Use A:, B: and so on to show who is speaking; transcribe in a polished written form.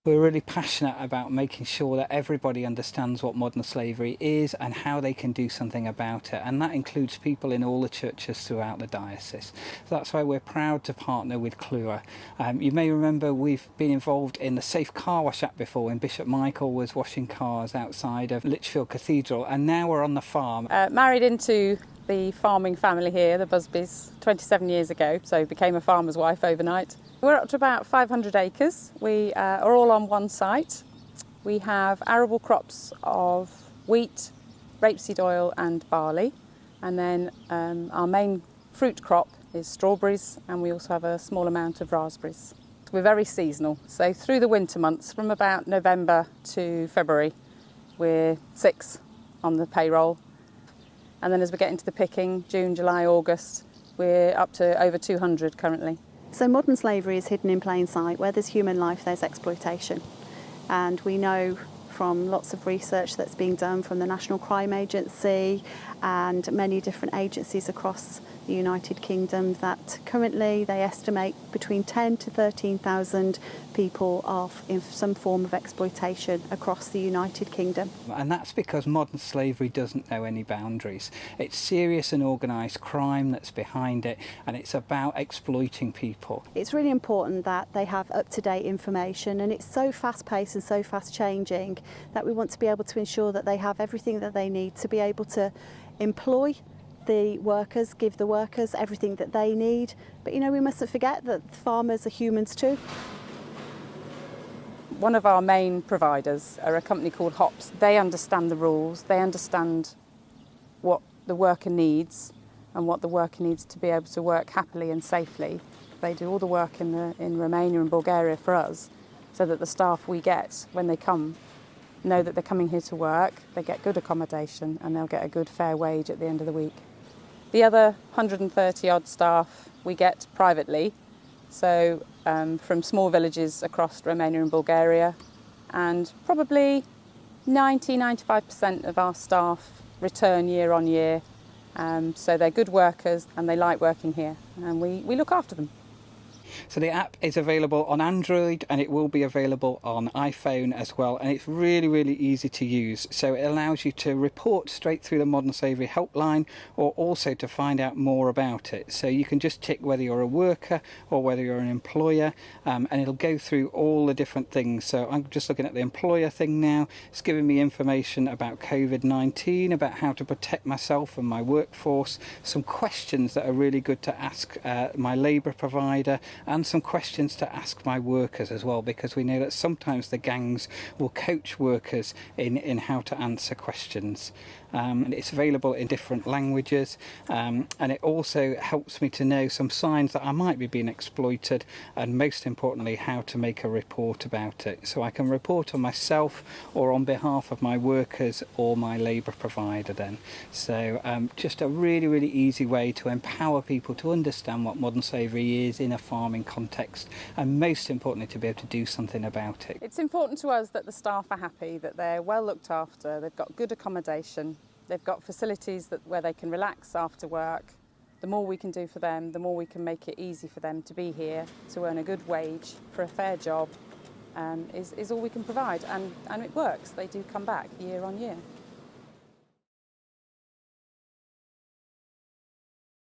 A: We're really passionate about making sure that everybody understands what modern slavery is and how they can do something about it, and that includes people in all the churches throughout the diocese. So that's why we're proud to partner with Clewer. You may remember we've been involved in the Safe Car Wash Act before, when Bishop Michael was washing cars outside of Lichfield Cathedral, and now we're on the farm.
B: Married into the farming family here, the Busbys, 27 years ago, so became a farmer's wife overnight. We're up to about 500 acres. We are all on one site. We have arable crops of wheat, rapeseed oil and barley, and then our main fruit crop is strawberries, and we also have a small amount of raspberries. We're very seasonal, so through the winter months, from about November to February, we're 6 on the payroll. And then as we get into the picking, June, July, August, we're up to over 200 currently.
C: So modern slavery is hidden in plain sight. Where there's human life, there's exploitation. And we know from lots of research that's being done from the National Crime Agency and many different agencies across the United Kingdom that currently they estimate between 10 to 13,000 people are in some form of exploitation across the United Kingdom.
A: And that's because modern slavery doesn't know any boundaries. It's serious and organised crime that's behind it, and it's about exploiting people.
C: It's really important that they have up-to-date information, and it's so fast-paced and so fast-changing that we want to be able to ensure that they have everything that they need to be able to employ the workers, give the workers everything that they need. But you know, we mustn't forget that farmers are humans too.
B: One of our main providers are a company called Hops. They understand the rules, they understand what the worker needs and what the worker needs to be able to work happily and safely. They do all the work in Romania and Bulgaria for us, so that the staff we get when they come know that they're coming here to work, they get good accommodation and they'll get a good fair wage at the end of the week. The other 130 odd staff we get privately, so from small villages across Romania and Bulgaria, and probably 90–95% of our staff return year on year, so they're good workers and they like working here, and we look after them.
A: So the app is available on Android, and it will be available on iPhone as well, and it's really, really easy to use. So it allows you to report straight through the Modern Slavery helpline, or also to find out more about it. So you can just tick whether you're a worker or whether you're an employer, and it'll go through all the different things. So I'm just looking at the employer thing now. It's giving me information about COVID-19, about how to protect myself and my workforce, some questions that are really good to ask my labour provider, and some questions to ask my workers as well, because we know that sometimes the gangs will coach workers in how to answer questions. And it's available in different languages, and it also helps me to know some signs that I might be being exploited, and most importantly how to make a report about it. So I can report on myself or on behalf of my workers or my labour provider then. So just a really, really easy way to empower people to understand what modern slavery is in a farming context, and most importantly to be able to do something about it.
B: It's important to us that the staff are happy, that they're well looked after, they've got good accommodation, they've got facilities where they can relax after work. The more we can do for them, the more we can make it easy for them to be here, to earn a good wage for a fair job, is all we can provide, and it works. They do come back year on year.